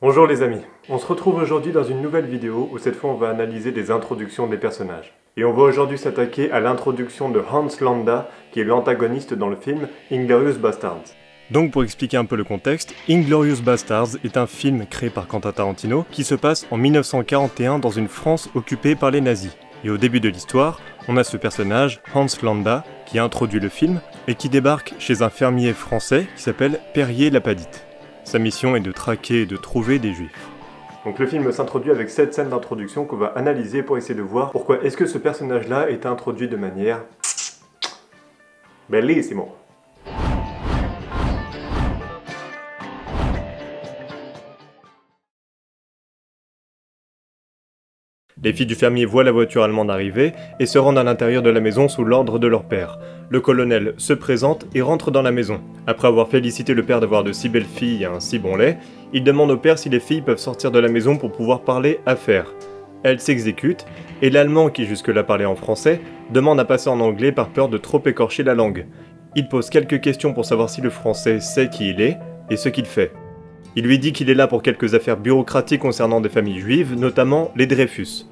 Bonjour les amis, on se retrouve aujourd'hui dans une nouvelle vidéo où cette fois on va analyser les introductions des personnages. Et on va aujourd'hui s'attaquer à l'introduction de Hans Landa, qui est l'antagoniste dans le film Inglourious Basterds. Donc pour expliquer un peu le contexte, Inglourious Basterds est un film créé par Quentin Tarantino qui se passe en 1941 dans une France occupée par les nazis. Et au début de l'histoire, on a ce personnage, Hans Landa, qui introduit le film et qui débarque chez un fermier français qui s'appelle Perrier-Lapadite. Sa mission est de traquer et de trouver des juifs. Donc le film s'introduit avec 7 scènes d'introduction qu'on va analyser pour essayer de voir pourquoi est-ce que ce personnage-là est introduit de manière bellissimo. Les filles du fermier voient la voiture allemande arriver et se rendent à l'intérieur de la maison sous l'ordre de leur père. Le colonel se présente et rentre dans la maison. Après avoir félicité le père d'avoir de si belles filles et un si bon lait, il demande au père si les filles peuvent sortir de la maison pour pouvoir parler affaires. Elles s'exécutent, et l'allemand qui jusque-là parlait en français demande à passer en anglais par peur de trop écorcher la langue. Il pose quelques questions pour savoir si le français sait qui il est et ce qu'il fait. Il lui dit qu'il est là pour quelques affaires bureaucratiques concernant des familles juives, notamment les Dreyfus.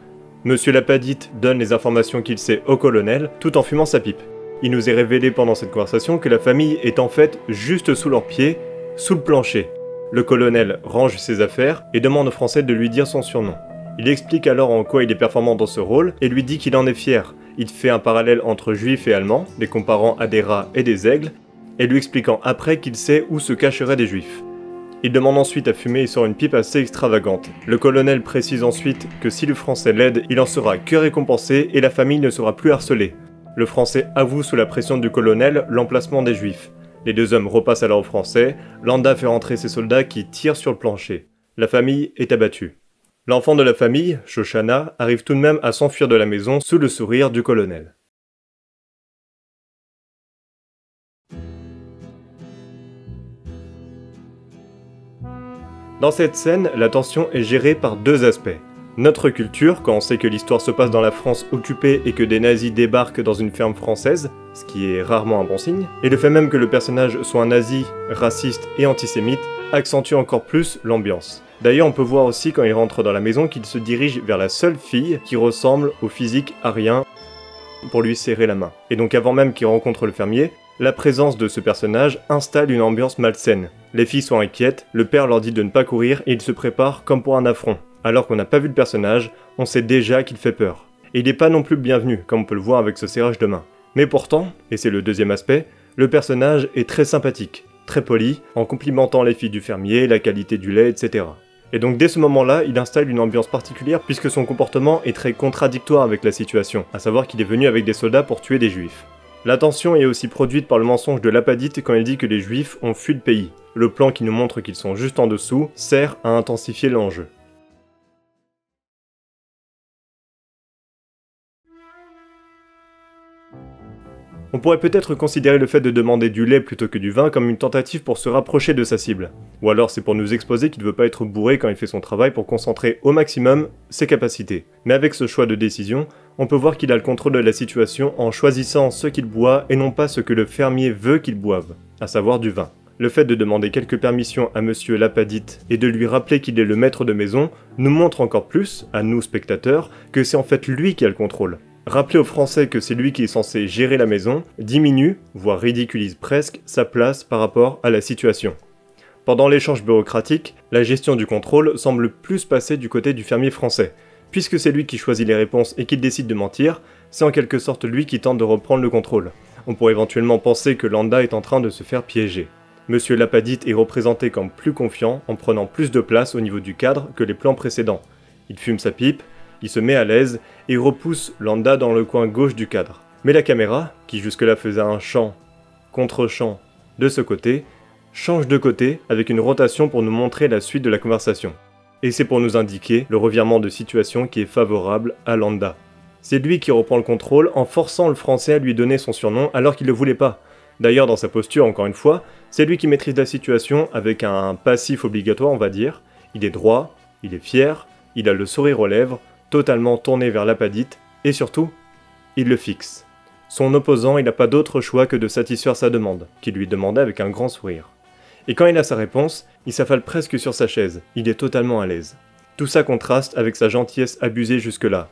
Monsieur Lapadite donne les informations qu'il sait au colonel, tout en fumant sa pipe. Il nous est révélé pendant cette conversation que la famille est en fait juste sous leurs pieds, sous le plancher. Le colonel range ses affaires et demande au Français de lui dire son surnom. Il explique alors en quoi il est performant dans ce rôle et lui dit qu'il en est fier. Il fait un parallèle entre juifs et allemands, les comparant à des rats et des aigles, et lui expliquant après qu'il sait où se cacheraient des juifs. Il demande ensuite à fumer et sort une pipe assez extravagante. Le colonel précise ensuite que si le Français l'aide, il en sera que récompensé et la famille ne sera plus harcelée. Le Français avoue sous la pression du colonel l'emplacement des Juifs. Les deux hommes repassent alors au Français, Landa fait rentrer ses soldats qui tirent sur le plancher. La famille est abattue. L'enfant de la famille, Shoshana, arrive tout de même à s'enfuir de la maison sous le sourire du colonel. Dans cette scène, la tension est gérée par deux aspects. Notre culture, quand on sait que l'histoire se passe dans la France occupée et que des nazis débarquent dans une ferme française, ce qui est rarement un bon signe, et le fait même que le personnage soit un nazi, raciste et antisémite, accentue encore plus l'ambiance. D'ailleurs, on peut voir aussi quand il rentre dans la maison qu'il se dirige vers la seule fille qui ressemble au physique arien pour lui serrer la main. Et donc avant même qu'il rencontre le fermier, la présence de ce personnage installe une ambiance malsaine. Les filles sont inquiètes, le père leur dit de ne pas courir et ils se préparent comme pour un affront. Alors qu'on n'a pas vu le personnage, on sait déjà qu'il fait peur. Et il n'est pas non plus le bienvenu, comme on peut le voir avec ce serrage de main. Mais pourtant, et c'est le deuxième aspect, le personnage est très sympathique, très poli, en complimentant les filles du fermier, la qualité du lait, etc. Et donc dès ce moment-là, il installe une ambiance particulière puisque son comportement est très contradictoire avec la situation, à savoir qu'il est venu avec des soldats pour tuer des juifs. La tension est aussi produite par le mensonge de Lapadite quand il dit que les juifs ont fui le pays. Le plan qui nous montre qu'ils sont juste en dessous sert à intensifier l'enjeu. On pourrait peut-être considérer le fait de demander du lait plutôt que du vin comme une tentative pour se rapprocher de sa cible. Ou alors c'est pour nous exposer qu'il ne veut pas être bourré quand il fait son travail pour concentrer au maximum ses capacités. Mais avec ce choix de décision, on peut voir qu'il a le contrôle de la situation en choisissant ce qu'il boit et non pas ce que le fermier veut qu'il boive, à savoir du vin. Le fait de demander quelques permissions à monsieur Lapadite et de lui rappeler qu'il est le maître de maison nous montre encore plus, à nous spectateurs, que c'est en fait lui qui a le contrôle. Rappeler aux Français que c'est lui qui est censé gérer la maison diminue, voire ridiculise presque, sa place par rapport à la situation. Pendant l'échange bureaucratique, la gestion du contrôle semble plus passer du côté du fermier français. Puisque c'est lui qui choisit les réponses et qu'il décide de mentir, c'est en quelque sorte lui qui tente de reprendre le contrôle. On pourrait éventuellement penser que Landa est en train de se faire piéger. Monsieur Lapadite est représenté comme plus confiant en prenant plus de place au niveau du cadre que les plans précédents. Il fume sa pipe, il se met à l'aise et repousse Landa dans le coin gauche du cadre. Mais la caméra, qui jusque-là faisait un champ, contre-champ de ce côté, change de côté avec une rotation pour nous montrer la suite de la conversation. Et c'est pour nous indiquer le revirement de situation qui est favorable à Landa. C'est lui qui reprend le contrôle en forçant le Français à lui donner son surnom alors qu'il ne le voulait pas. D'ailleurs dans sa posture, encore une fois, c'est lui qui maîtrise la situation avec un passif obligatoire on va dire. Il est droit, il est fier, il a le sourire aux lèvres, totalement tourné vers Lapadite, et surtout, il le fixe. Son opposant, il n'a pas d'autre choix que de satisfaire sa demande, qu'il lui demandait avec un grand sourire. Et quand il a sa réponse, Il s'affale presque sur sa chaise, il est totalement à l'aise. Tout ça contraste avec sa gentillesse abusée jusque-là.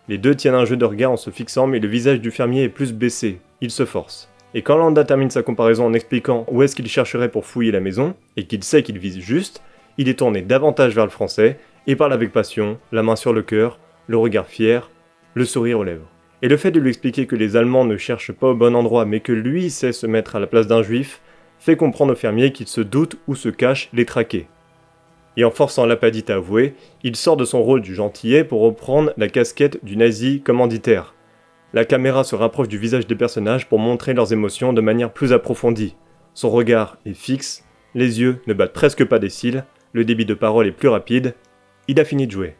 Les deux tiennent un jeu de regard en se fixant, mais le visage du fermier est plus baissé, il se force. Et quand Landa termine sa comparaison en expliquant où est-ce qu'il chercherait pour fouiller la maison, et qu'il sait qu'il vise juste, il est tourné davantage vers le français, et parle avec passion, la main sur le cœur, le regard fier, le sourire aux lèvres. Et le fait de lui expliquer que les Allemands ne cherchent pas au bon endroit, mais que lui sait se mettre à la place d'un juif, fait comprendre au fermier qu'il se doute où se cachent les traqués. Et en forçant Lapadite à avouer, il sort de son rôle du gentillet pour reprendre la casquette du nazi commanditaire. La caméra se rapproche du visage des personnages pour montrer leurs émotions de manière plus approfondie. Son regard est fixe, les yeux ne battent presque pas des cils, le débit de parole est plus rapide. Il a fini de jouer.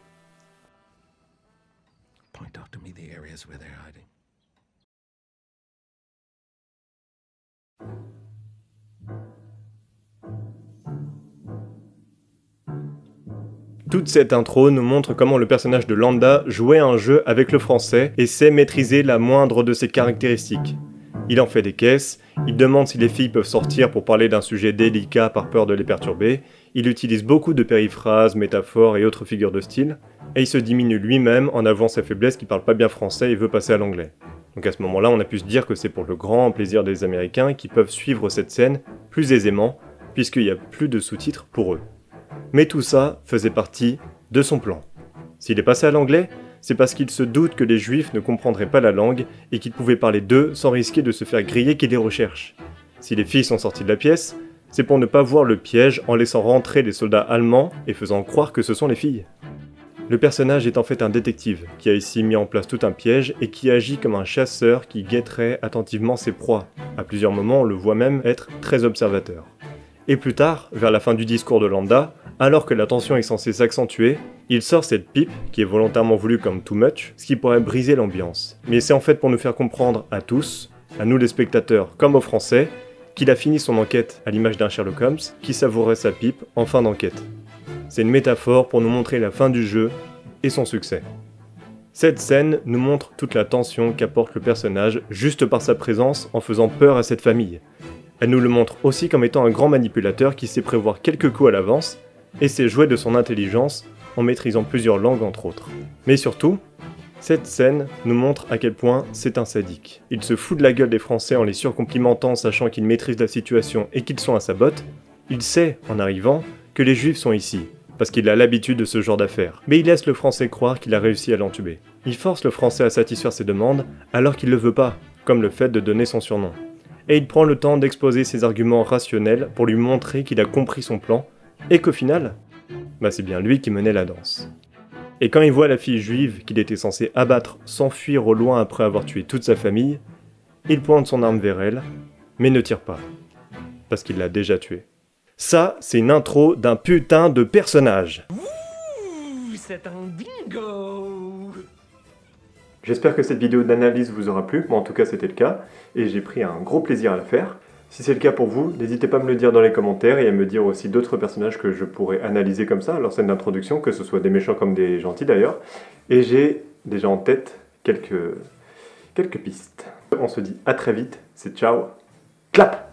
Toute cette intro nous montre comment le personnage de Landa jouait un jeu avec le français et sait maîtriser la moindre de ses caractéristiques. Il en fait des caisses, il demande si les filles peuvent sortir pour parler d'un sujet délicat par peur de les perturber, il utilise beaucoup de périphrases, métaphores et autres figures de style, et il se diminue lui-même en avouant sa faiblesse qu'il parle pas bien français et veut passer à l'anglais. Donc à ce moment-là, on a pu se dire que c'est pour le grand plaisir des Américains qui peuvent suivre cette scène plus aisément, puisqu'il n'y a plus de sous-titres pour eux. Mais tout ça faisait partie de son plan. S'il est passé à l'anglais, c'est parce qu'il se doute que les juifs ne comprendraient pas la langue et qu'il pouvait parler d'eux sans risquer de se faire griller qui les recherche. Si les filles sont sorties de la pièce, c'est pour ne pas voir le piège en laissant rentrer les soldats allemands et faisant croire que ce sont les filles. Le personnage est en fait un détective qui a ici mis en place tout un piège et qui agit comme un chasseur qui guetterait attentivement ses proies. À plusieurs moments, on le voit même être très observateur. Et plus tard, vers la fin du discours de Landa, alors que la tension est censée s'accentuer, il sort cette pipe, qui est volontairement voulue comme too much, ce qui pourrait briser l'ambiance. Mais c'est en fait pour nous faire comprendre à tous, à nous les spectateurs comme aux Français, qu'il a fini son enquête à l'image d'un Sherlock Holmes qui savourait sa pipe en fin d'enquête. C'est une métaphore pour nous montrer la fin du jeu et son succès. Cette scène nous montre toute la tension qu'apporte le personnage juste par sa présence en faisant peur à cette famille. Elle nous le montre aussi comme étant un grand manipulateur qui sait prévoir quelques coups à l'avance et sait jouer de son intelligence en maîtrisant plusieurs langues entre autres. Mais surtout, cette scène nous montre à quel point c'est un sadique. Il se fout de la gueule des Français en les surcomplimentant sachant qu'il maîtrise la situation et qu'ils sont à sa botte. Il sait, en arrivant, que les Juifs sont ici, parce qu'il a l'habitude de ce genre d'affaires. Mais il laisse le Français croire qu'il a réussi à l'entuber. Il force le Français à satisfaire ses demandes alors qu'il le veut pas, comme le fait de donner son surnom. Et il prend le temps d'exposer ses arguments rationnels pour lui montrer qu'il a compris son plan, et qu'au final, c'est bien lui qui menait la danse. Et quand il voit la fille juive qu'il était censé abattre s'enfuir au loin après avoir tué toute sa famille, il pointe son arme vers elle, mais ne tire pas, parce qu'il l'a déjà tuée. Ça, c'est une intro d'un putain de personnage. Ouh, c'est un bingo! J'espère que cette vidéo d'analyse vous aura plu, moi en tout cas c'était le cas, et j'ai pris un gros plaisir à la faire. Si c'est le cas pour vous, n'hésitez pas à me le dire dans les commentaires et à me dire aussi d'autres personnages que je pourrais analyser comme ça, leur scène d'introduction, que ce soit des méchants comme des gentils d'ailleurs. Et j'ai déjà en tête quelques pistes. On se dit à très vite, c'est ciao, clap!